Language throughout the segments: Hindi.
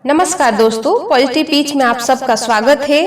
नमस्कार दोस्तों, पॉजिटिव पीच में आप सबका स्वागत है।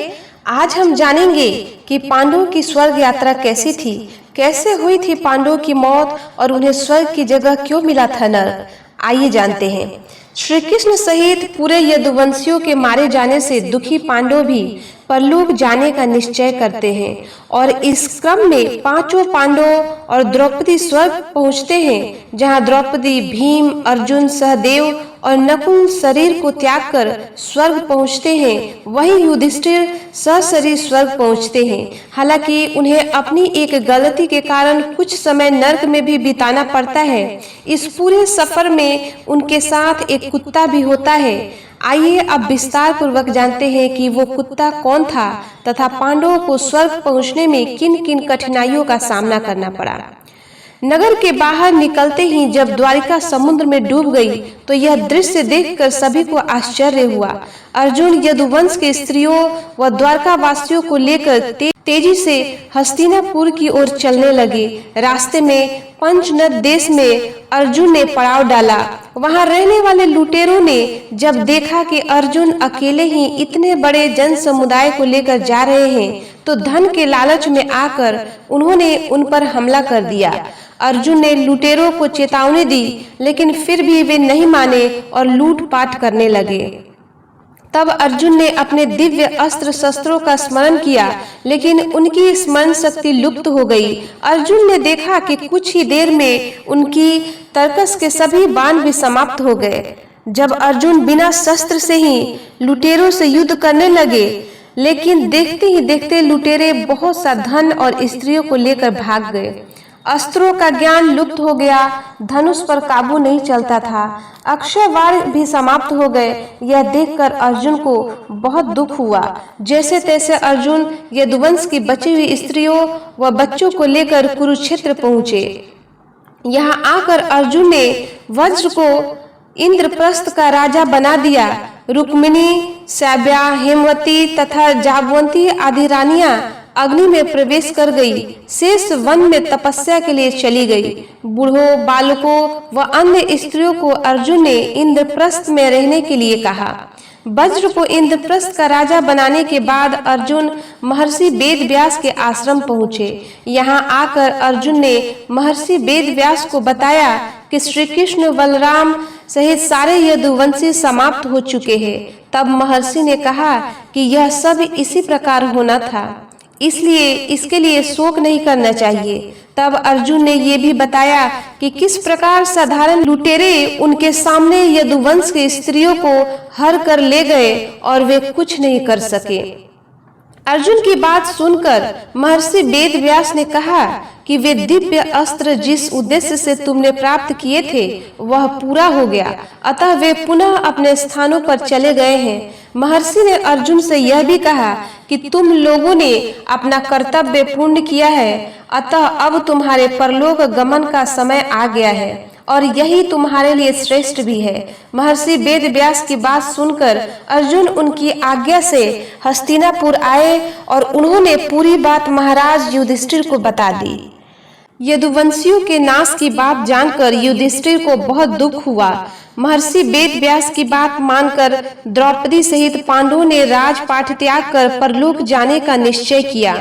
आज हम जानेंगे कि पांडवों की स्वर्ग यात्रा कैसी थी, कैसे हुई थी पांडवों की मौत और उन्हें स्वर्ग की जगह क्यों मिला था नरक। आइए जानते हैं। श्री कृष्ण सहित पूरे यदुवंशियों के मारे जाने से दुखी पांडव भी परलोक जाने का निश्चय करते हैं और इस क्रम में पांचों पांडवों और द्रौपदी स्वर्ग पहुंचते हैं, जहां द्रौपदी, भीम, अर्जुन, सहदेव और नकुल शरीर को त्याग कर स्वर्ग पहुंचते हैं, वहीं युधिष्ठिर सशरीर स्वर्ग पहुंचते हैं। हालांकि उन्हें अपनी एक गलती के कारण कुछ समय नरक में भी बिताना पड़ता है। इस पूरे सफर में उनके साथ एक कुत्ता भी होता है। आइए अब विस्तार पूर्वक जानते हैं कि वो कुत्ता कौन था तथा पांडवों को स्वर्ग पहुंचने में किन किन कठिनाइयों का सामना करना पड़ा। नगर के बाहर निकलते ही जब द्वारिका समुद्र में डूब गई तो यह दृश्य देखकर सभी को आश्चर्य हुआ। अर्जुन यदुवंश के स्त्रियों व द्वारका वासियों को लेकर तेजी से हस्तिनापुर की ओर चलने लगे। रास्ते में पंचनद देश में अर्जुन ने पड़ाव डाला। वहां रहने वाले लुटेरों ने जब देखा कि अर्जुन अकेले ही इतने बड़े जन समुदाय को लेकर जा रहे हैं तो धन के लालच में आकर उन्होंने उन पर हमला कर दिया। अर्जुन ने लुटेरों को चेतावनी दी, लेकिन फिर भी वे नहीं माने और लूटपाट करने लगे। तब अर्जुन ने अपने दिव्य अस्त्र शस्त्रों का स्मरण किया, लेकिन उनकी स्मरण शक्ति लुप्त हो गई। अर्जुन ने देखा कि कुछ ही देर में उनकी तरकस के सभी बाण भी समाप्त हो गए। जब अर्जुन बिना शस्त्र से ही लुटेरों से युद्ध करने लगे, लेकिन देखते ही देखते लुटेरे बहुत सा धन और स्त्रियों को लेकर भाग गए। अस्त्रों का ज्ञान लुप्त हो गया, धनुष पर काबू नहीं चलता था, अक्षय वार भी समाप्त हो गए। यह देखकर अर्जुन को बहुत दुख हुआ। जैसे तैसे अर्जुन यदुवंश की बची हुई स्त्रियों व बच्चों को लेकर कुरुक्षेत्र पहुंचे। यहाँ आकर अर्जुन ने वज्र को इंद्रप्रस्थ का राजा बना दिया। रुक्मिणी, सैब्या, हेमवती तथा जाबवंती आदि रानियां अग्नि में प्रवेश कर गई। शेष वन में तपस्या के लिए चली गई। बूढ़ों, बालकों व अन्य स्त्रियों को अर्जुन ने इंद्रप्रस्थ में रहने के लिए कहा। वज्र को इंद्रप्रस्थ का राजा बनाने के बाद अर्जुन महर्षि वेदव्यास के आश्रम पहुँचे। यहाँ आकर अर्जुन ने महर्षि वेदव्यास को बताया कि श्री कृष्ण, बलराम सहित सारे यदुवंशी समाप्त हो चुके हैं। तब महर्षि ने कहा कि यह सब इसी प्रकार होना था, इसलिए इसके लिए शोक नहीं करना चाहिए। तब अर्जुन ने ये भी बताया कि किस प्रकार साधारण लुटेरे उनके सामने यदुवंश के स्त्रियों को हर कर ले गए और वे कुछ नहीं कर सके। अर्जुन की बात सुनकर महर्षि वेदव्यास ने कहा कि वे दिव्य अस्त्र जिस उद्देश्य से तुमने प्राप्त किए थे वह पूरा हो गया, अतः वे पुनः अपने स्थानों पर चले गए हैं। महर्षि ने अर्जुन से यह भी कहा कि तुम लोगों ने अपना कर्तव्य पूर्ण किया है, अतः अब तुम्हारे परलोक गमन का समय आ गया है और यही तुम्हारे लिए श्रेष्ठ भी है। महर्षि वेदव्यास की बात सुनकर अर्जुन उनकी आज्ञा से हस्तिनापुर आए और उन्होंने पूरी बात महाराज युधिष्ठिर को बता दी। यदुवंशियों के नाश की बात जानकर युधिष्ठिर को बहुत दुख हुआ। महर्षि वेदव्यास की बात मानकर द्रौपदी सहित पांडवों ने राजपाट त्याग कर परलोक जाने का निश्चय किया।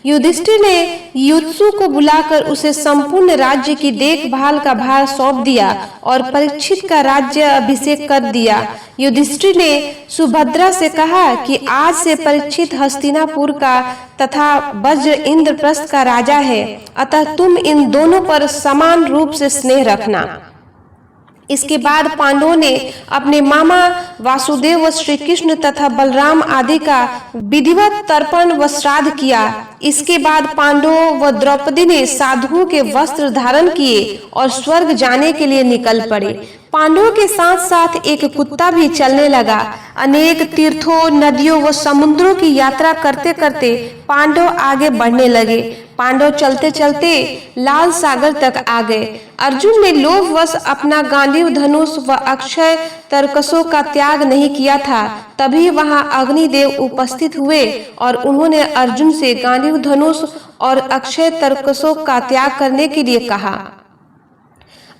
युधिष्ठिर ने युत्सु को बुलाकर उसे संपूर्ण राज्य की देखभाल का भार सौंप दिया और परीक्षित का राज्य अभिषेक कर दिया। युधिष्ठिर ने सुभद्रा से कहा कि आज से परीक्षित हस्तिनापुर का तथा वज्र इंद्रप्रस्थ का राजा है, अतः तुम इन दोनों पर समान रूप से स्नेह रखना। इसके बाद पांडवों ने अपने मामा वासुदेव व श्री कृष्ण तथा बलराम आदि का विधिवत तर्पण व श्राद्ध किया। इसके बाद पांडवों व द्रौपदी ने साधुओं के वस्त्र धारण किए और स्वर्ग जाने के लिए निकल पड़े। पांडवों के साथ साथ एक कुत्ता भी चलने लगा। अनेक तीर्थों, नदियों व समुद्रों की यात्रा करते करते पांडव आगे बढ़ने लगे। पांडव चलते चलते लाल सागर तक आ गए। अर्जुन ने लोभवश अपना गांडीव धनुष व अक्षय तरकसों का त्याग नहीं किया था। तभी वहां अग्निदेव उपस्थित हुए और उन्होंने अर्जुन से गांडीव धनुष और अक्षय तरकसों का त्याग करने के लिए कहा।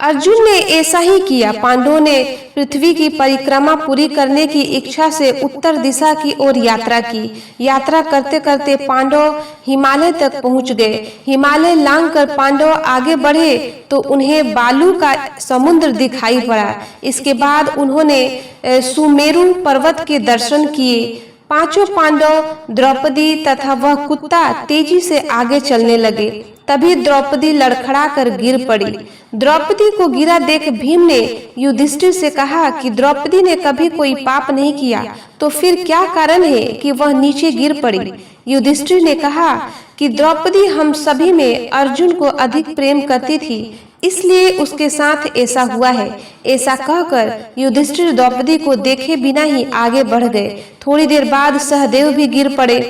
अर्जुन ने ऐसा ही किया। पांडवों ने पृथ्वी की परिक्रमा पूरी करने की इच्छा से उत्तर दिशा की ओर यात्रा की। यात्रा करते करते पांडव हिमालय तक पहुंच गए। हिमालय लांघकर पांडव आगे बढ़े तो उन्हें बालू का समुद्र दिखाई पड़ा। इसके बाद उन्होंने सुमेरु पर्वत के दर्शन किए। पांचों पांडव, द्रौपदी तथा वह कुत्ता तेजी से आगे चलने लगे। तभी द्रौपदी लड़खड़ा कर गिर पड़ी। द्रौपदी को गिरा देख भीम ने युधिष्ठिर से कहा कि द्रौपदी ने कभी कोई पाप नहीं किया, तो फिर क्या कारण है कि वह नीचे गिर पड़ी। युधिष्ठिर ने कहा कि द्रौपदी हम सभी में अर्जुन को अधिक प्रेम करती थी, इसलिए उसके साथ ऐसा हुआ है। ऐसा कहकर युधिष्ठिर द्रौपदी को देखे बिना ही आगे बढ़ गए। थोड़ी देर बाद सहदेव भी गिर पड़े।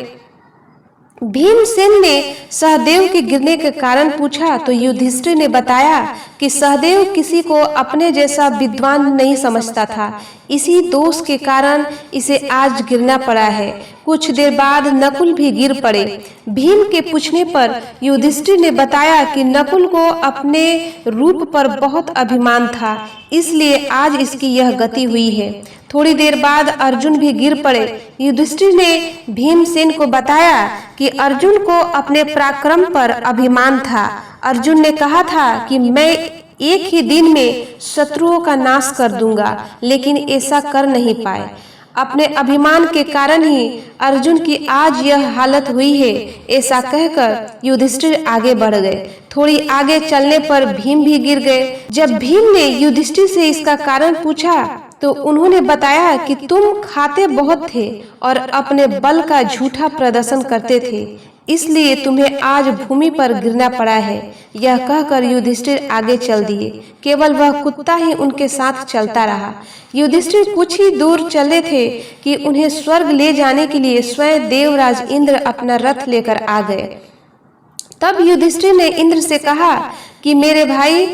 भीमसेन ने सहदेव के गिरने के कारण पूछा तो युधिष्ठिर ने बताया कि सहदेव किसी को अपने जैसा विद्वान नहीं समझता था, इसी दोष के कारण इसे आज गिरना पड़ा है। कुछ देर बाद नकुल भी गिर पड़े। भीम के पूछने पर युधिष्ठिर ने बताया कि नकुल को अपने रूप पर बहुत अभिमान था, इसलिए आज इसकी यह गति हुई है। थोड़ी देर बाद अर्जुन भी गिर पड़े। युधिष्ठिर ने भीमसेन को बताया कि अर्जुन को अपने पराक्रम पर अभिमान था। अर्जुन ने कहा था कि मैं एक ही दिन में शत्रुओं का नाश कर दूंगा, लेकिन ऐसा कर नहीं पाए। अपने अभिमान के कारण ही अर्जुन की आज यह हालत हुई है। ऐसा कहकर युधिष्ठिर आगे बढ़ गए। थोड़ी आगे चलने पर भीम भी गिर गए। जब भीम ने युधिष्ठिर से इसका कारण पूछा तो उन्होंने बताया कि तुम खाते बहुत थे और अपने बल का झूठा प्रदर्शन करते थे, इसलिए तुम्हें आज भूमि पर गिरना पड़ा है। यह कहकर युधिष्ठिर आगे चल दिए। केवल वह कुत्ता ही उनके साथ चलता रहा। युधिष्ठिर कुछ ही दूर चले थे कि उन्हें स्वर्ग ले जाने के लिए स्वयं देवराज इंद्र अपना रथ लेकर आ गए। तब युधिष्ठिर ने इंद्र से कहा कि मेरे भाई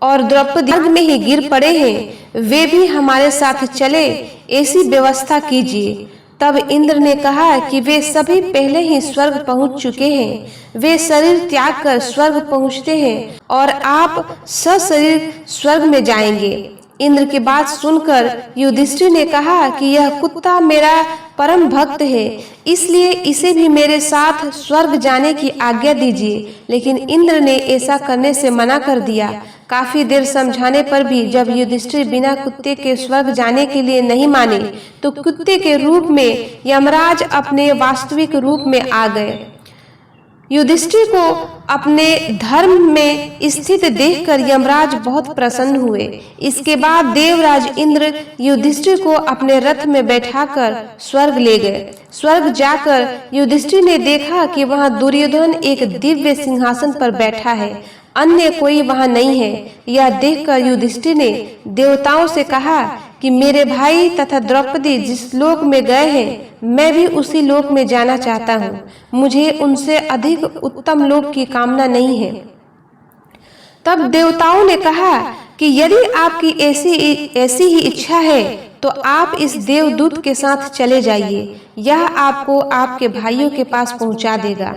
और द्रौपदी मार्ग में ही गिर पड़े हैं, वे भी हमारे साथ चले, ऐसी व्यवस्था कीजिए। तब इंद्र ने कहा कि वे सभी पहले ही स्वर्ग पहुंच चुके हैं। वे शरीर त्याग कर स्वर्ग पहुंचते हैं और आप सशरीर स्वर्ग में जाएंगे। इंद्र की बात सुनकर युधिष्ठिर ने कहा कि यह कुत्ता मेरा परम भक्त है, इसलिए इसे भी मेरे साथ स्वर्ग जाने की आज्ञा दीजिए। लेकिन इंद्र ने ऐसा करने से मना कर दिया। काफी देर समझाने पर भी जब युधिष्ठिर बिना कुत्ते के स्वर्ग जाने के लिए नहीं माने, तो कुत्ते के रूप में यमराज अपने वास्तविक रूप में आ गए। युधिष्ठिर को अपने धर्म में स्थित देखकर यमराज बहुत प्रसन्न हुए। इसके बाद देवराज इंद्र युधिष्ठिर को अपने रथ में बैठाकर स्वर्ग ले गए। स्वर्ग जाकर युधिष्ठिर ने देखा कि वहां दुर्योधन एक दिव्य सिंहासन पर बैठा है, अन्य कोई वहां नहीं है। यह देखकर युधिष्ठिर ने देवताओं से कहा कि मेरे भाई तथा द्रौपदी जिस लोक में गए हैं, मैं भी उसी लोक में जाना चाहता हूँ। मुझे उनसे अधिक उत्तम लोक की कामना नहीं है। तब देवताओं ने कहा कि यदि आपकी ऐसी ही इच्छा है तो आप इस देवदूत के साथ चले जाइए, यह आपको आपके भाइयों के पास पहुंचा देगा।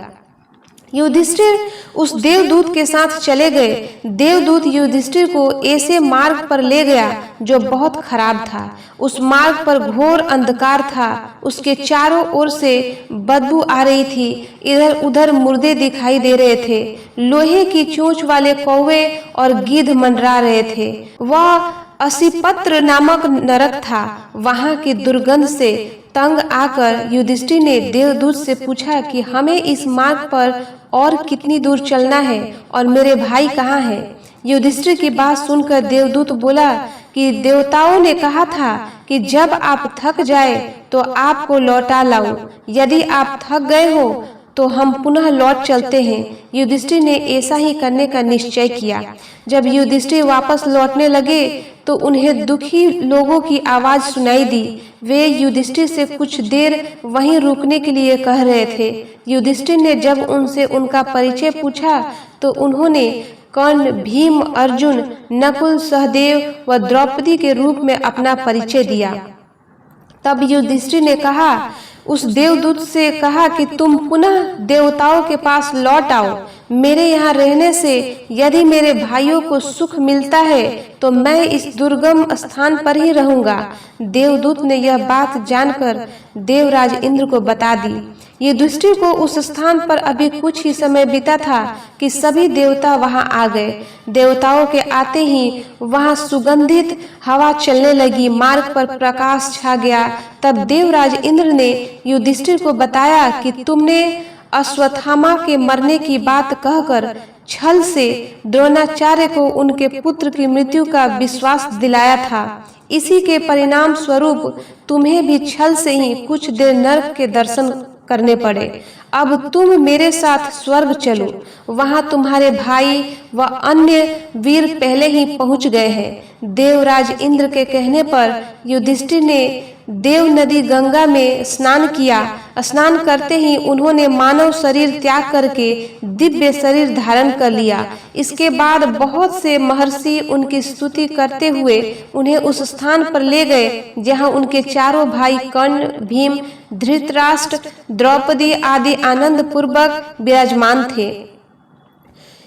युधिष्ठिर उस देवदूत के साथ चले गए। देवदूत युधिष्ठिर को ऐसे मार्ग पर ले गया जो बहुत खराब था। उस मार्ग पर घोर अंधकार था। उसके चारों ओर से बदबू आ रही थी। इधर उधर मुर्दे दिखाई दे रहे थे। लोहे की चोंच वाले कौवे और गिद्ध मंडरा रहे थे। वह असिपत्र नामक नरक था। वहां की दुर्गंध से तंग आकर युधिष्ठिर ने देवदूत से पूछा कि हमें इस मार्ग पर और कितनी दूर चलना है और मेरे भाई कहाँ हैं? युधिष्ठिर की बात सुनकर देवदूत बोला कि देवताओं ने कहा था कि जब आप थक जाए तो आपको लौटा लाऊं। यदि आप थक गए हो तो हम पुनः लौट चलते हैं। युधिष्ठिर ने ऐसा ही करने का निश्चय किया। जब युधिष्ठिर वापस लौटने लगे तो उन्हें दुखी लोगों की आवाज सुनाई दी। वे युधिष्ठिर से कुछ देर वहीं रुकने के लिए कह रहे थे। युधिष्ठिर ने जब उनसे उनका परिचय पूछा तो उन्होंने कर्ण, भीम, अर्जुन, नकुल, सहदेव व द्रौपदी के रूप में अपना परिचय दिया। तब युधिष्ठिर ने कहा, उस देवदूत से कहा कि तुम पुनः देवताओं के पास लौट आओ। मेरे यहाँ रहने से यदि मेरे भाइयों को सुख मिलता है तो मैं इस दुर्गम स्थान पर ही रहूंगा। देवदूत ने यह बात जानकर देवराज इंद्र को बता दी। युधिष्ठिर को उस स्थान पर अभी कुछ ही समय बीता था कि सभी देवता वहां आ गए। देवताओं के आते ही वहां सुगंधित हवा चलने लगी, मार्ग पर प्रकाश छा गया। तब देवराज इंद्र ने युधिष्ठिर को बताया कि तुमने अश्वत्थामा के मरने की बात कहकर छल से द्रोणाचार्य को उनके पुत्र की मृत्यु का विश्वास दिलाया था। इसी के परिणाम स्वरूप तुम्हें भी छल से ही कुछ देर नरक के दर्शन करने पड़े। अब तुम मेरे साथ स्वर्ग चलो, वहां तुम्हारे भाई व अन्य वीर पहले ही पहुंच गए हैं। देवराज इंद्र के कहने पर युधिष्ठिर ने देव नदी गंगा में स्नान किया। स्नान करते ही उन्होंने मानव शरीर त्याग करके दिव्य शरीर धारण कर लिया। इसके बाद बहुत से महर्षि उनकी स्तुति करते हुए उन्हें उस स्थान पर ले गए जहां उनके चारों भाई कर्ण, भीम, धृतराष्ट्र, द्रौपदी आदि आनंद पूर्वक विराजमान थे।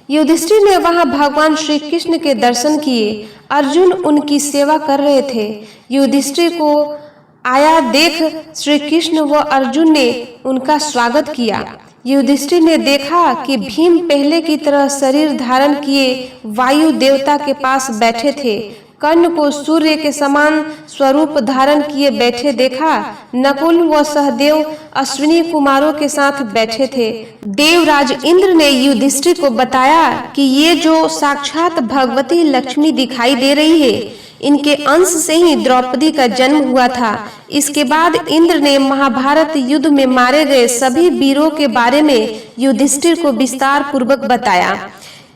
युधिष्ठिर ने वहां भगवान श्री कृष्ण के दर्शन किए। अर्जुन उनकी सेवा कर रहे थे। युधिष्ठिर को आया देख श्री कृष्ण व अर्जुन ने उनका स्वागत किया। युधिष्ठिर ने देखा कि भीम पहले की तरह शरीर धारण किए वायु देवता के पास बैठे थे। कर्ण को सूर्य के समान स्वरूप धारण किए बैठे देखा। नकुल व सहदेव अश्विनी कुमारों के साथ बैठे थे। देवराज इंद्र ने युधिष्ठिर को बताया कि ये जो साक्षात भगवती लक्ष्मी दिखाई दे रही है, इनके अंश से ही द्रौपदी का जन्म हुआ था। इसके बाद इंद्र ने महाभारत युद्ध में मारे गए सभी वीरों के बारे में युधिष्ठिर को विस्तार पूर्वक बताया।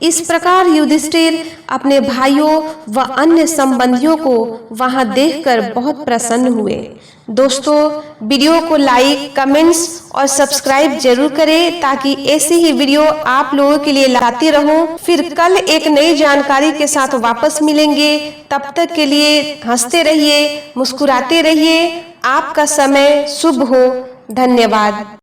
इस प्रकार युधिष्ठिर अपने भाइयों व अन्य संबंधियों को वहां देखकर बहुत प्रसन्न हुए। दोस्तों, वीडियो को लाइक, कमेंट्स और सब्सक्राइब जरूर करें ताकि ऐसी ही वीडियो आप लोगों के लिए लाती रहूं। फिर कल एक नई जानकारी के साथ वापस मिलेंगे। तब तक के लिए हंसते रहिए, मुस्कुराते रहिए। आपका समय शुभ हो। धन्यवाद।